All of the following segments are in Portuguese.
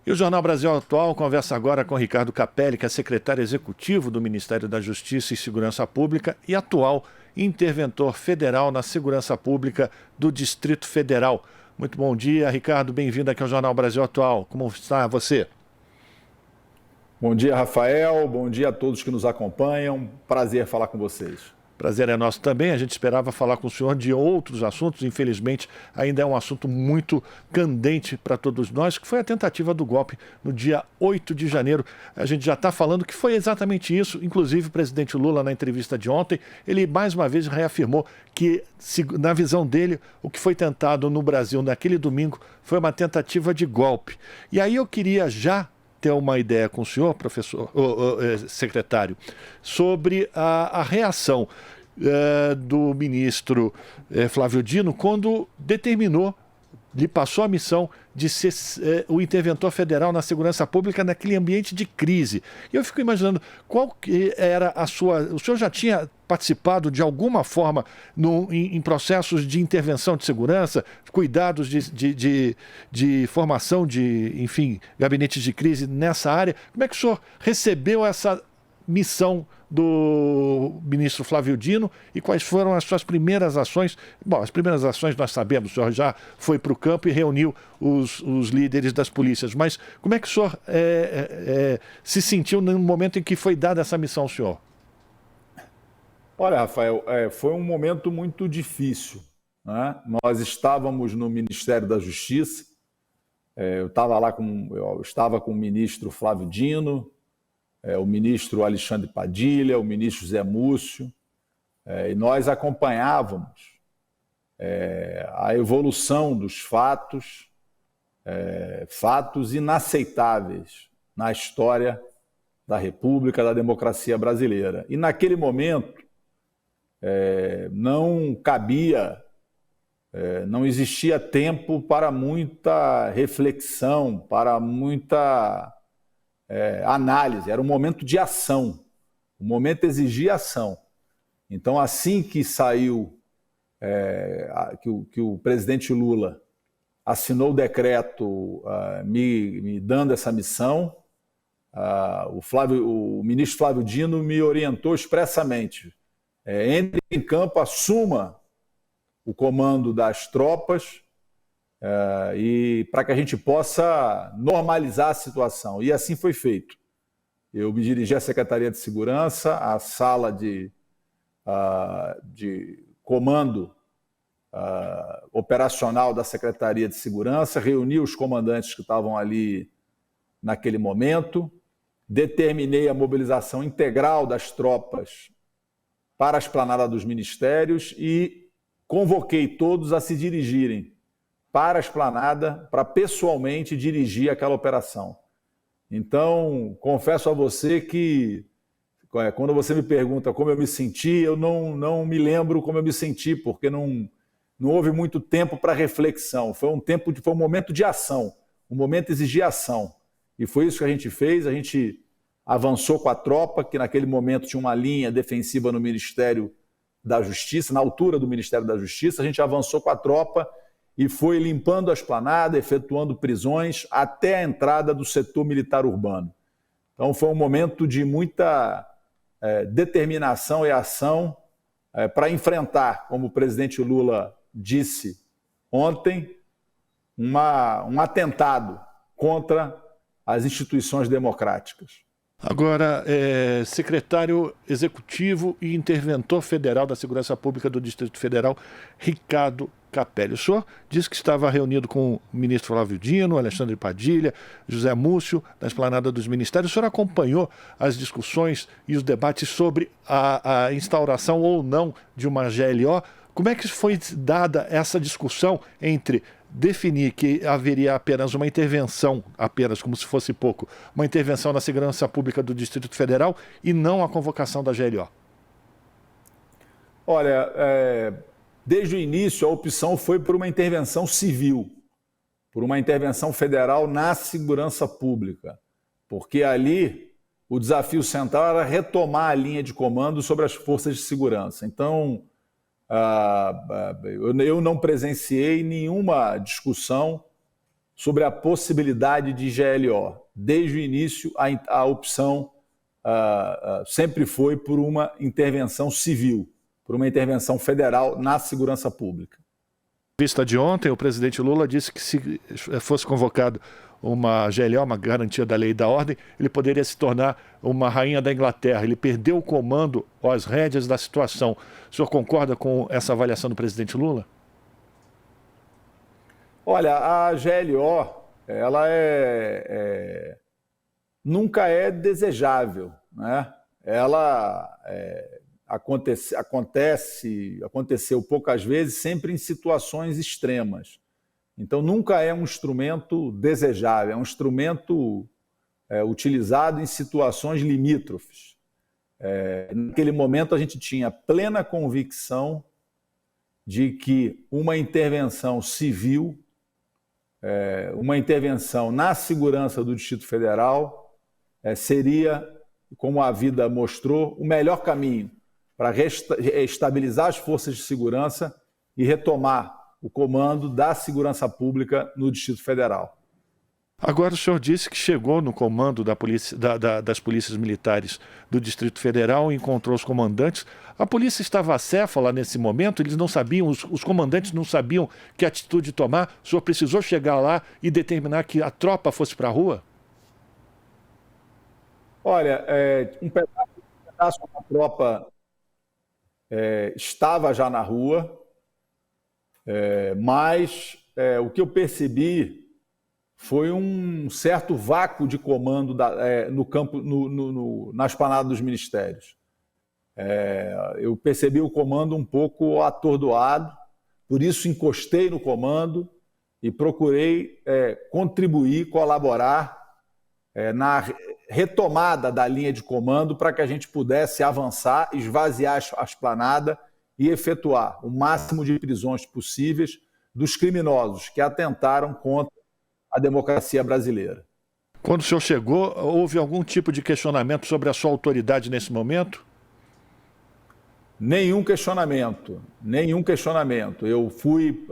E o Jornal Brasil Atual conversa agora com Ricardo Capelli, que é secretário executivo do Ministério da Justiça e Segurança Pública e atual interventor federal na segurança pública do Distrito Federal. Muito bom dia, Ricardo. Bem-vindo aqui ao Jornal Brasil Atual. Como está você? Bom dia, Rafael. Bom dia a todos que nos acompanham. Prazer falar com vocês. Prazer é nosso também. A gente esperava falar com o senhor de outros assuntos. Infelizmente, ainda é um assunto muito candente para todos nós, que foi a tentativa do golpe no dia 8 de janeiro. A gente já está falando que foi exatamente isso. Inclusive, o presidente Lula, na entrevista de ontem, ele mais uma vez reafirmou que, na visão dele, o que foi tentado no Brasil naquele domingo foi uma tentativa de golpe. E aí eu queria já ter uma ideia com o senhor, secretário, sobre a reação do ministro Flávio Dino quando determinou, lhe passou a missão de ser o interventor federal na segurança pública naquele ambiente de crise. E eu fico imaginando qual que era a sua... O senhor já tinha participado de alguma forma em processos de intervenção de segurança, cuidados de formação de, enfim, gabinetes de crise nessa área? Como é que o senhor recebeu essa missão do ministro Flávio Dino e quais foram as suas primeiras ações? Bom, as primeiras ações nós sabemos, o senhor já foi para o campo e reuniu os líderes das polícias, mas como é que o senhor se sentiu no momento em que foi dada essa missão ao senhor? Olha, Rafael, foi um momento muito difícil, né? Nós estávamos no Ministério da Justiça, eu estava com o ministro Flávio Dino, o ministro Alexandre Padilha, o ministro Zé Múcio, e nós acompanhávamos a evolução dos fatos inaceitáveis na história da República, da democracia brasileira. E naquele momento não cabia, não existia tempo para muita reflexão, para muita análise, era um momento de ação, o momento exigia ação. Então, assim que saiu, que o presidente Lula assinou o decreto me dando essa missão, o ministro Flávio Dino me orientou expressamente: entre em campo, assuma o comando das tropas, e para que a gente possa normalizar a situação. E assim foi feito. Eu me dirigi à Secretaria de Segurança, à sala de comando operacional da Secretaria de Segurança, reuni os comandantes que estavam ali naquele momento, determinei a mobilização integral das tropas para a esplanada dos ministérios e convoquei todos a se dirigirem para a esplanada, para pessoalmente dirigir aquela operação. Então, confesso a você que, quando você me pergunta como eu me senti, eu não me lembro como eu me senti, porque não houve muito tempo para reflexão. Foi um momento de ação, um momento exigia ação. E foi isso que a gente fez, a gente avançou com a tropa, que naquele momento tinha uma linha defensiva no Ministério da Justiça, na altura do Ministério da Justiça, a gente avançou com a tropa e foi limpando a esplanada, efetuando prisões até a entrada do setor militar urbano. Então foi um momento de muita determinação e ação para enfrentar, como o presidente Lula disse ontem, um atentado contra as instituições democráticas. Agora, secretário executivo e interventor federal da Segurança Pública do Distrito Federal, Ricardo Capelli. O senhor disse que estava reunido com o ministro Flávio Dino, Alexandre Padilha, José Múcio, na esplanada dos ministérios. O senhor acompanhou as discussões e os debates sobre a instauração ou não de uma GLO? Como é que foi dada essa discussão entre definir que haveria apenas uma intervenção, apenas como se fosse pouco, uma intervenção na segurança pública do Distrito Federal e não a convocação da GLO? Olha, desde o início a opção foi por uma intervenção civil, por uma intervenção federal na segurança pública, porque ali o desafio central era retomar a linha de comando sobre as forças de segurança. Então, eu não presenciei nenhuma discussão sobre a possibilidade de GLO. Desde o início, a opção sempre foi por uma intervenção civil, por uma intervenção federal na segurança pública. Na vista de ontem, o presidente Lula disse que se fosse convocado uma GLO, uma garantia da lei e da ordem, ele poderia se tornar uma rainha da Inglaterra. Ele perdeu o comando ou as rédeas da situação. O senhor concorda com essa avaliação do presidente Lula? Olha, a GLO, ela nunca é desejável, né? Ela aconteceu poucas vezes, sempre em situações extremas. Então, nunca é um instrumento desejável, é um instrumento utilizado em situações limítrofes. Naquele momento, a gente tinha plena convicção de que uma intervenção civil, uma intervenção na segurança do Distrito Federal, seria, como a vida mostrou, o melhor caminho para estabilizar as forças de segurança e retomar o comando da segurança pública no Distrito Federal. Agora o senhor disse que chegou no comando das polícias militares do Distrito Federal e encontrou os comandantes. A polícia estava acéfala nesse momento? Eles não sabiam, os comandantes não sabiam que atitude tomar? O senhor precisou chegar lá e determinar que a tropa fosse para a rua? Olha, um pedaço da tropa estava já na rua, mas o que eu percebi foi um certo vácuo de comando no campo, na esplanada dos ministérios. Eu percebi o comando um pouco atordoado, por isso encostei no comando e procurei contribuir, colaborar na retomada da linha de comando para que a gente pudesse avançar, esvaziar a esplanada e efetuar o máximo de prisões possíveis dos criminosos que atentaram contra a democracia brasileira. Quando o senhor chegou, houve algum tipo de questionamento sobre a sua autoridade nesse momento? Nenhum questionamento, nenhum questionamento. Eu fui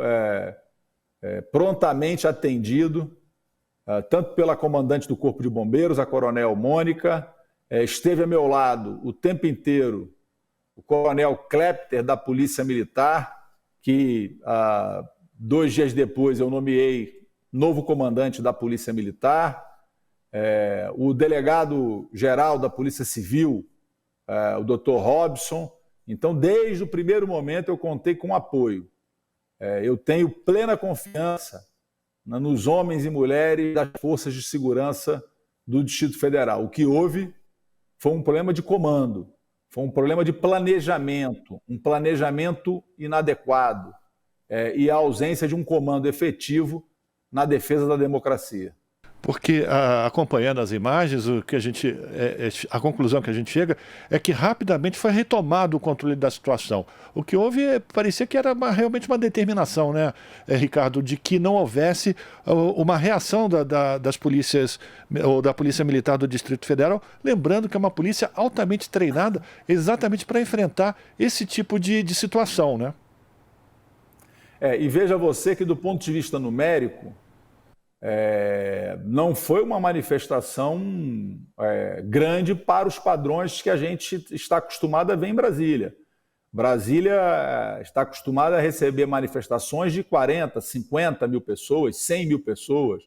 prontamente atendido, tanto pela comandante do Corpo de Bombeiros, a Coronel Mônica, esteve ao meu lado o tempo inteiro o Coronel Klepter, da Polícia Militar, que 2 dias depois eu nomeei novo comandante da Polícia Militar, o delegado-geral da Polícia Civil, o Dr. Robson. Então, desde o primeiro momento, eu contei com apoio. Eu tenho plena confiança nos homens e mulheres das forças de segurança do Distrito Federal. O que houve foi um problema de comando, foi um problema de planejamento, um planejamento inadequado e a ausência de um comando efetivo na defesa da democracia. Porque, acompanhando as imagens, a conclusão que a gente chega é que rapidamente foi retomado o controle da situação. O que houve, parecia que era realmente uma determinação, né, Ricardo, de que não houvesse uma reação das polícias, ou da Polícia Militar do Distrito Federal, lembrando que é uma polícia altamente treinada exatamente para enfrentar esse tipo de situação, né? E veja você que, do ponto de vista numérico, não foi uma manifestação grande para os padrões que a gente está acostumado a ver em Brasília. Brasília está acostumada a receber manifestações de 40, 50 mil pessoas, 100 mil pessoas.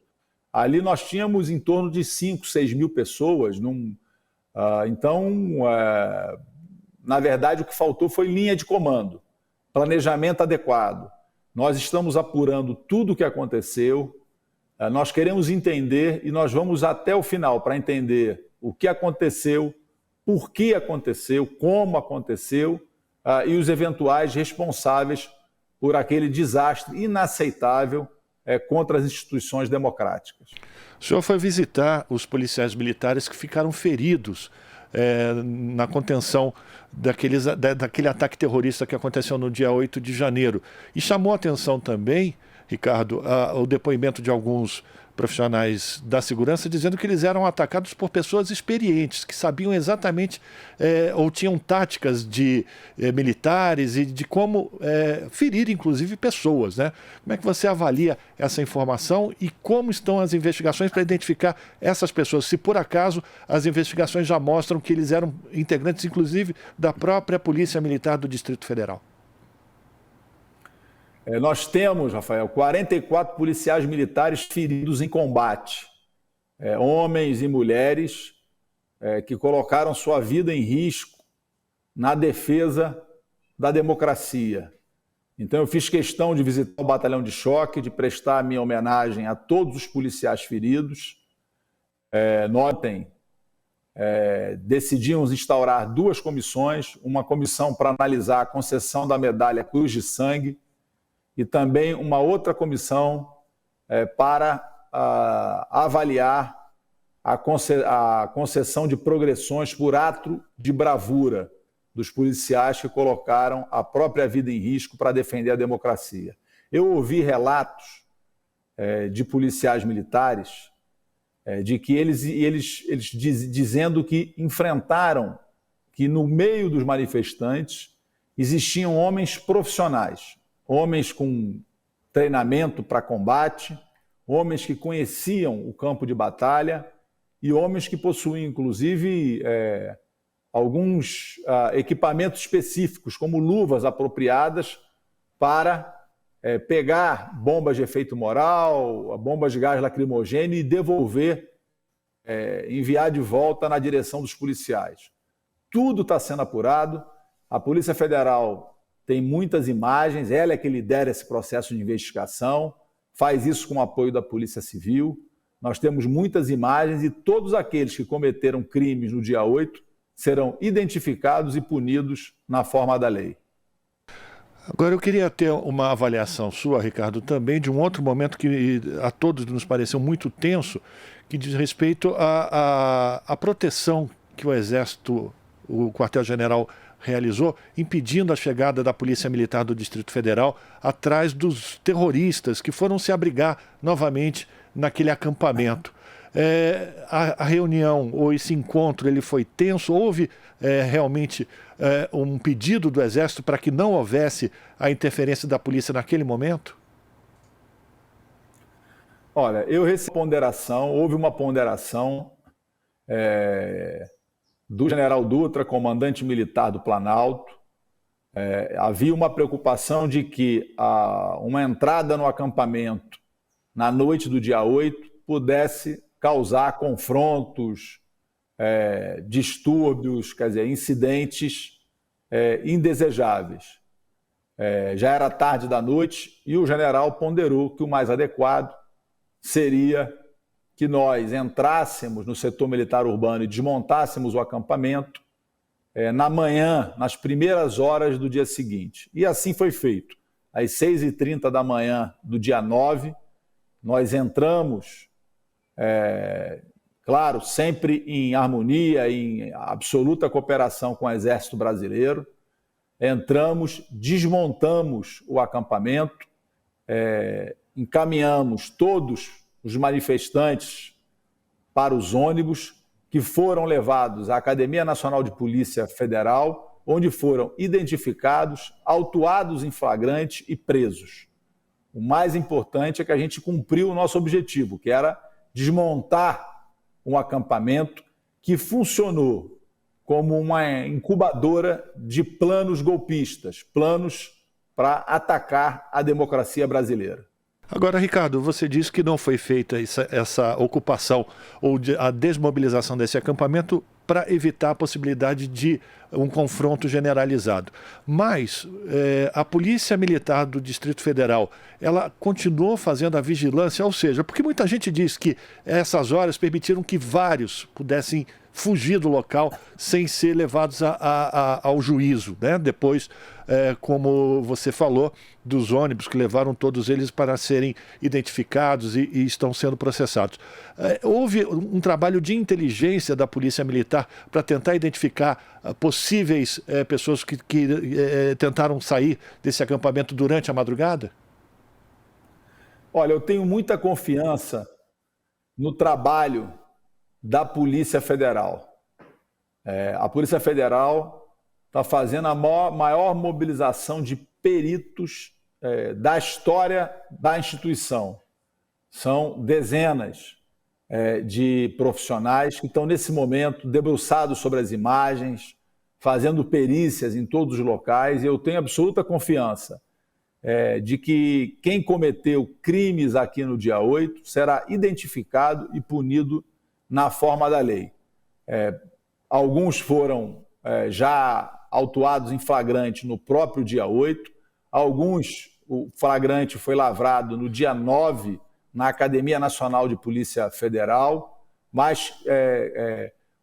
Ali nós tínhamos em torno de 5, 6 mil pessoas. Então, na verdade, o que faltou foi linha de comando, planejamento adequado. Nós estamos apurando tudo o que aconteceu. Nós queremos entender e nós vamos até o final para entender o que aconteceu, por que aconteceu, como aconteceu e os eventuais responsáveis por aquele desastre inaceitável contra as instituições democráticas. O senhor foi visitar os policiais militares que ficaram feridos na contenção daquele ataque terrorista que aconteceu no dia 8 de janeiro. E chamou a atenção também, Ricardo, o depoimento de alguns profissionais da segurança, dizendo que eles eram atacados por pessoas experientes, que sabiam exatamente ou tinham táticas de militares e de como ferir, inclusive, pessoas, né? Como é que você avalia essa informação e como estão as investigações para identificar essas pessoas? Se por acaso as investigações já mostram que eles eram integrantes, inclusive, da própria Polícia Militar do Distrito Federal. Nós temos, Rafael, 44 policiais militares feridos em combate, homens e mulheres que colocaram sua vida em risco na defesa da democracia. Então eu fiz questão de visitar o batalhão de choque, de prestar a minha homenagem a todos os policiais feridos. Ontem decidimos instaurar 2 comissões, uma comissão para analisar a concessão da medalha Cruz de Sangue, e também uma outra comissão para avaliar a concessão de progressões por ato de bravura dos policiais que colocaram a própria vida em risco para defender a democracia. Eu ouvi relatos de policiais militares de que eles dizendo que enfrentaram que no meio dos manifestantes existiam homens profissionais, homens com treinamento para combate, homens que conheciam o campo de batalha e homens que possuíam, inclusive, alguns equipamentos específicos, como luvas apropriadas para pegar bombas de efeito moral, bombas de gás lacrimogêneo e devolver, enviar de volta na direção dos policiais. Tudo está sendo apurado. A Polícia Federal tem muitas imagens, ela é que lidera esse processo de investigação, faz isso com o apoio da Polícia Civil. Nós temos muitas imagens e todos aqueles que cometeram crimes no dia 8 serão identificados e punidos na forma da lei. Agora, eu queria ter uma avaliação sua, Ricardo, também de um outro momento que a todos nos pareceu muito tenso, que diz respeito à proteção que o Exército, o quartel-general, realizou, impedindo a chegada da Polícia Militar do Distrito Federal atrás dos terroristas que foram se abrigar novamente naquele acampamento. A reunião ou esse encontro ele foi tenso? Houve realmente um pedido do Exército para que não houvesse a interferência da polícia naquele momento? Olha, eu recebi ponderação, houve uma ponderação do general Dutra, comandante militar do Planalto. Havia uma preocupação de que uma entrada no acampamento na noite do dia 8 pudesse causar confrontos, distúrbios, quer dizer, incidentes indesejáveis. Já era tarde da noite e o general ponderou que o mais adequado seria que nós entrássemos no setor militar urbano e desmontássemos o acampamento na manhã, nas primeiras horas do dia seguinte. E assim foi feito. Às 6h30 da manhã do dia 9, nós entramos, claro, sempre em harmonia, em absoluta cooperação com o Exército Brasileiro. Entramos, desmontamos o acampamento, encaminhamos todos os manifestantes para os ônibus que foram levados à Academia Nacional de Polícia Federal, onde foram identificados, autuados em flagrante e presos. O mais importante é que a gente cumpriu o nosso objetivo, que era desmontar um acampamento que funcionou como uma incubadora de planos golpistas, planos para atacar a democracia brasileira. Agora, Ricardo, você disse que não foi feita essa ocupação ou a desmobilização desse acampamento para evitar a possibilidade de um confronto generalizado. Mas a Polícia Militar do Distrito Federal, ela continuou fazendo a vigilância, ou seja, porque muita gente diz que essas horas permitiram que vários pudessem fugir do local sem ser levados ao juízo, né? Depois, como você falou, dos ônibus que levaram todos eles para serem identificados e estão sendo processados. Houve um trabalho de inteligência da Polícia Militar para tentar identificar possíveis pessoas que tentaram sair desse acampamento durante a madrugada? Olha, eu tenho muita confiança no trabalho da Polícia Federal. A Polícia Federal está fazendo a maior mobilização de peritos da história da instituição. São dezenas de profissionais que estão, nesse momento, debruçados sobre as imagens, fazendo perícias em todos os locais, e eu tenho absoluta confiança de que quem cometeu crimes aqui no dia 8 será identificado e punido na forma da lei. Alguns foram já autuados em flagrante no próprio dia 8, alguns, o flagrante foi lavrado no dia 9, na Academia Nacional de Polícia Federal, mas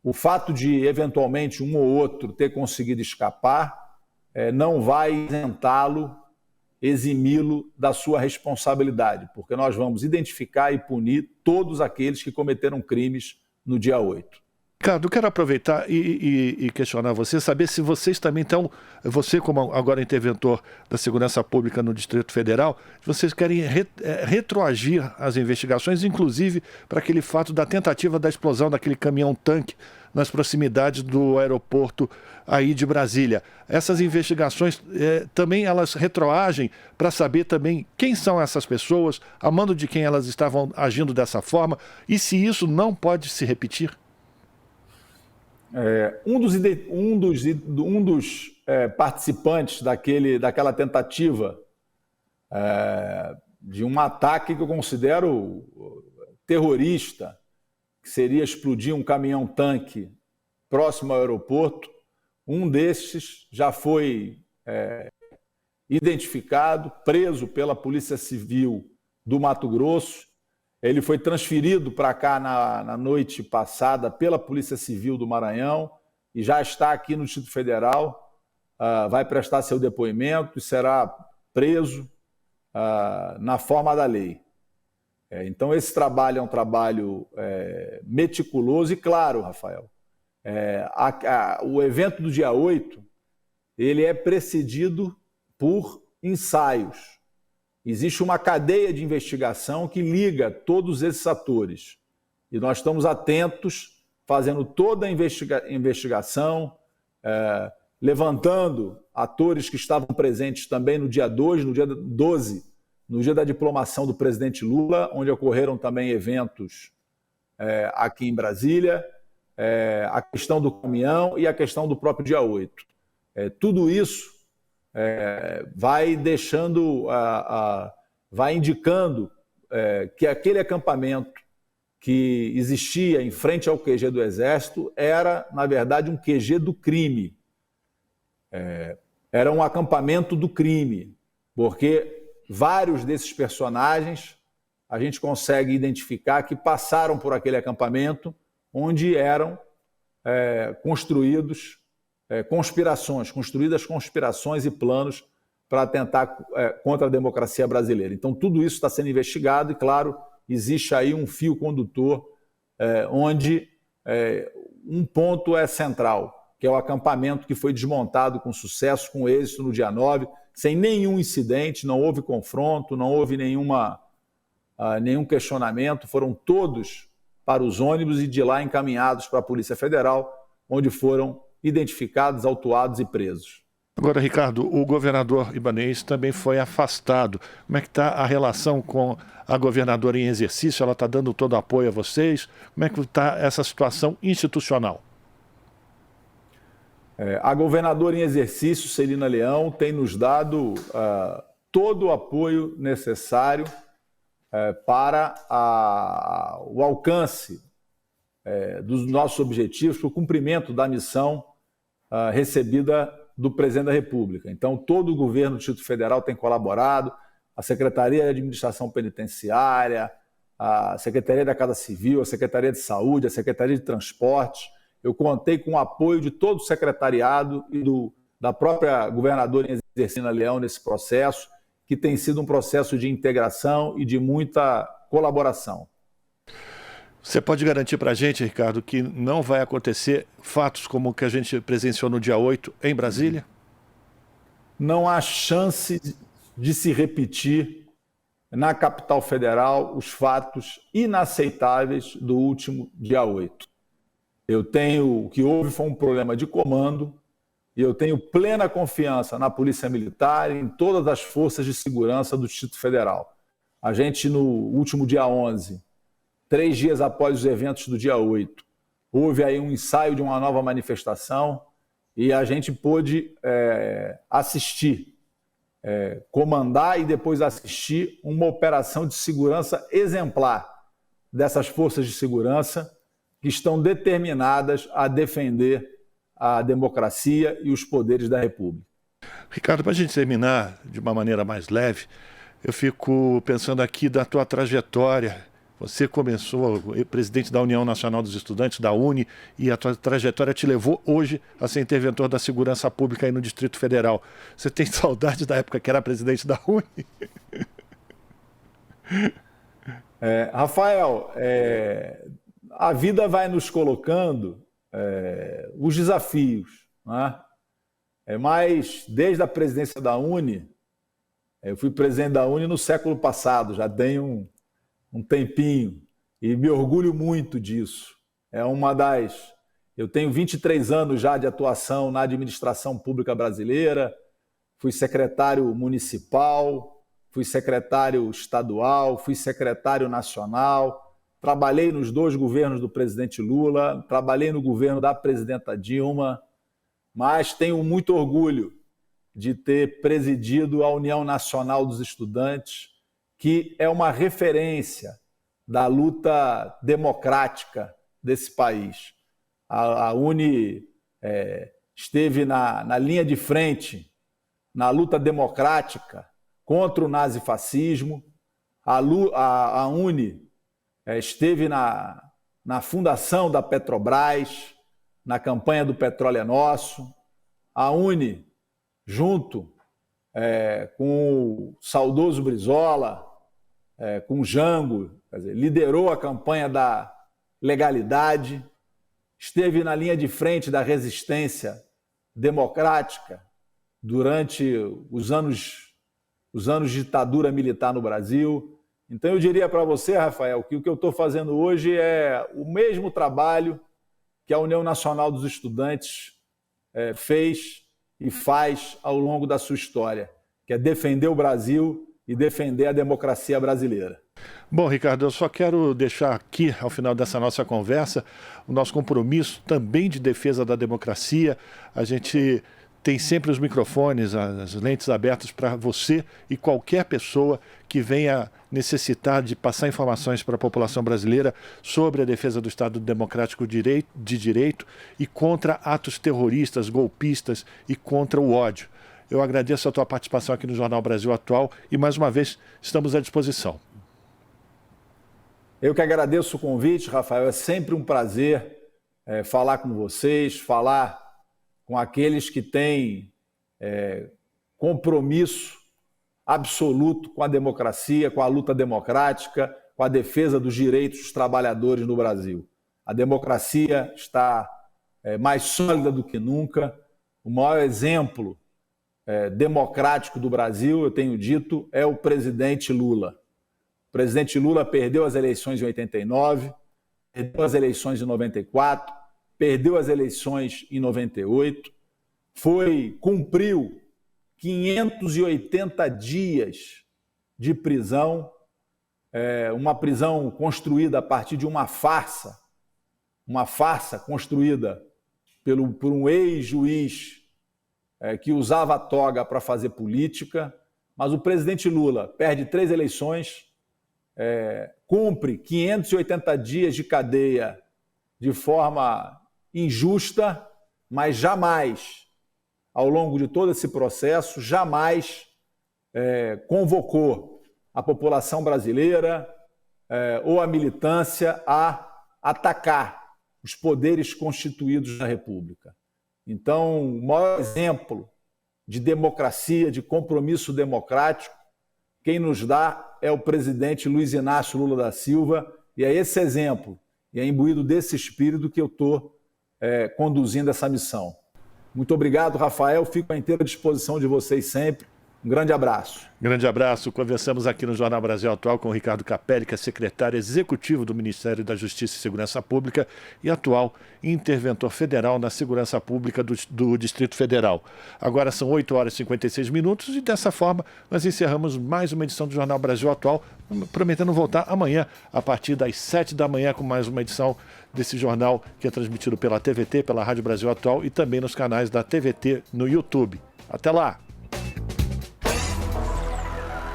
o fato de, eventualmente, um ou outro ter conseguido escapar não vai isentá-lo, eximi-lo da sua responsabilidade, porque nós vamos identificar e punir todos aqueles que cometeram crimes no dia 8. Ricardo, eu quero aproveitar e questionar você, saber se vocês também estão, você como agora interventor da Segurança Pública no Distrito Federal, vocês querem retroagir as investigações, inclusive para aquele fato da tentativa da explosão daquele caminhão-tanque nas proximidades do aeroporto aí de Brasília. Essas investigações também elas retroagem para saber também quem são essas pessoas, a mando de quem elas estavam agindo dessa forma e se isso não pode se repetir? Um dos participantes daquela tentativa de um ataque que eu considero terrorista, que seria explodir um caminhão-tanque próximo ao aeroporto, um desses já foi identificado, preso pela Polícia Civil do Mato Grosso. Ele foi transferido para cá na noite passada pela Polícia Civil do Maranhão e já está aqui no Distrito Federal, vai prestar seu depoimento e será preso na forma da lei. Então, esse trabalho é um trabalho meticuloso e claro, Rafael. O evento do dia 8, ele é precedido por ensaios. Existe uma cadeia de investigação que liga todos esses atores. E nós estamos atentos, fazendo toda a investigação, levantando atores que estavam presentes também no dia 2, no dia 12, no dia da diplomação do presidente Lula, onde ocorreram também eventos aqui em Brasília, a questão do caminhão e a questão do próprio dia 8. Tudo isso vai deixando, vai indicando que aquele acampamento que existia em frente ao QG do Exército era, na verdade, um QG do crime. Era um acampamento do crime, porque vários desses personagens a gente consegue identificar que passaram por aquele acampamento onde eram construídas conspirações e planos para atentar contra a democracia brasileira. Então, tudo isso está sendo investigado e, claro, existe aí um fio condutor onde um ponto é central, que é o acampamento que foi desmontado com sucesso, com êxito no dia 9, sem nenhum incidente, não houve confronto, não houve nenhum questionamento, foram todos para os ônibus e de lá encaminhados para a Polícia Federal, onde foram identificados, autuados e presos. Agora, Ricardo, o governador Ibanez também foi afastado. Como é que está a relação com a governadora em exercício? Ela está dando todo o apoio a vocês? Como é que está essa situação institucional? A governadora em exercício, Celina Leão, tem nos dado todo o apoio necessário para o alcance dos nossos objetivos, para o cumprimento da missão recebida do presidente da República. Então, todo o governo do Distrito Federal tem colaborado, a Secretaria de Administração Penitenciária, a Secretaria da Casa Civil, a Secretaria de Saúde, a Secretaria de Transportes. Eu contei com o apoio de todo o secretariado e da própria governadora em exercício, Leão, nesse processo, que tem sido um processo de integração e de muita colaboração. Você pode garantir para a gente, Ricardo, que não vai acontecer fatos como o que a gente presenciou no dia 8 em Brasília? Não há chance de se repetir na capital federal os fatos inaceitáveis do último dia 8. O que houve foi um problema de comando e eu tenho plena confiança na Polícia Militar e em todas as forças de segurança do Distrito Federal. A gente, no último dia 11, 3 dias após os eventos do dia 8, houve aí um ensaio de uma nova manifestação e a gente pôde assistir, comandar e depois assistir uma operação de segurança exemplar dessas forças de segurança que estão determinadas a defender a democracia e os poderes da República. Ricardo, para a gente terminar de uma maneira mais leve, eu fico pensando aqui da tua trajetória. Você começou presidente da União Nacional dos Estudantes, da UNE, e a tua trajetória te levou hoje a ser interventor da Segurança Pública aí no Distrito Federal. Você tem saudade da época que era presidente da UNE? Rafael, a vida vai nos colocando os desafios, né? Mas desde a presidência da UNE, eu fui presidente da UNE no século passado, já tenho um tempinho, e me orgulho muito disso. Eu tenho 23 anos já de atuação na administração pública brasileira, fui secretário municipal, fui secretário estadual, fui secretário nacional, trabalhei nos 2 governos do presidente Lula, trabalhei no governo da presidenta Dilma, mas tenho muito orgulho de ter presidido a União Nacional dos Estudantes, que é uma referência da luta democrática desse país. A UNE esteve na linha de frente na luta democrática contra o nazifascismo. A UNE esteve na fundação da Petrobras, na campanha do Petróleo é Nosso. A UNE, junto com o saudoso Brizola, com o Jango, liderou a campanha da legalidade, esteve na linha de frente da resistência democrática durante os anos de ditadura militar no Brasil. Então eu diria para você, Rafael, que o que eu estou fazendo hoje é o mesmo trabalho que a União Nacional dos Estudantes fez e faz ao longo da sua história, que é defender o Brasil e defender a democracia brasileira. Bom, Ricardo, eu só quero deixar aqui, ao final dessa nossa conversa, o nosso compromisso também de defesa da democracia. A gente tem sempre os microfones, as lentes abertas para você e qualquer pessoa que venha necessitar de passar informações para a população brasileira sobre a defesa do Estado Democrático de Direito e contra atos terroristas, golpistas e contra o ódio. Eu agradeço a tua participação aqui no Jornal Brasil Atual e, mais uma vez, estamos à disposição. Eu que agradeço o convite, Rafael. É sempre um prazer falar com vocês, falar com aqueles que têm compromisso absoluto com a democracia, com a luta democrática, com a defesa dos direitos dos trabalhadores no Brasil. A democracia está mais sólida do que nunca. O maior exemplo democrático do Brasil, eu tenho dito, é o presidente Lula. O presidente Lula perdeu as eleições em 89, perdeu as eleições em 94, perdeu as eleições em 98, cumpriu 580 dias de prisão, uma prisão construída a partir de uma farsa construída por um ex-juiz que usava a toga para fazer política, mas o presidente Lula perde 3 eleições, cumpre 580 dias de cadeia de forma injusta, mas jamais, ao longo de todo esse processo, jamais convocou a população brasileira ou a militância a atacar os poderes constituídos da República. Então, o maior exemplo de democracia, de compromisso democrático, quem nos dá é o presidente Luiz Inácio Lula da Silva, e é esse exemplo, e é imbuído desse espírito que eu estou conduzindo essa missão. Muito obrigado, Rafael. Fico à inteira disposição de vocês sempre Um grande abraço. Grande abraço. Conversamos aqui no Jornal Brasil Atual com o Ricardo Capelli, que é secretário executivo do Ministério da Justiça e Segurança Pública e atual interventor federal na segurança pública do Distrito Federal. Agora são 8 horas e 56 minutos e dessa forma nós encerramos mais uma edição do Jornal Brasil Atual, prometendo voltar amanhã a partir das 7 da manhã com mais uma edição desse jornal que é transmitido pela TVT, pela Rádio Brasil Atual e também nos canais da TVT no YouTube. Até lá!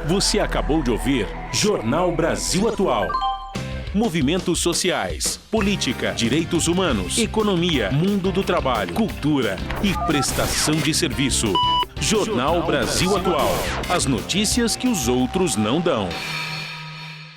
Você acabou de ouvir Jornal Brasil Atual. Movimentos sociais, política, direitos humanos, economia, mundo do trabalho, cultura e prestação de serviço. Jornal Brasil Atual. As notícias que os outros não dão.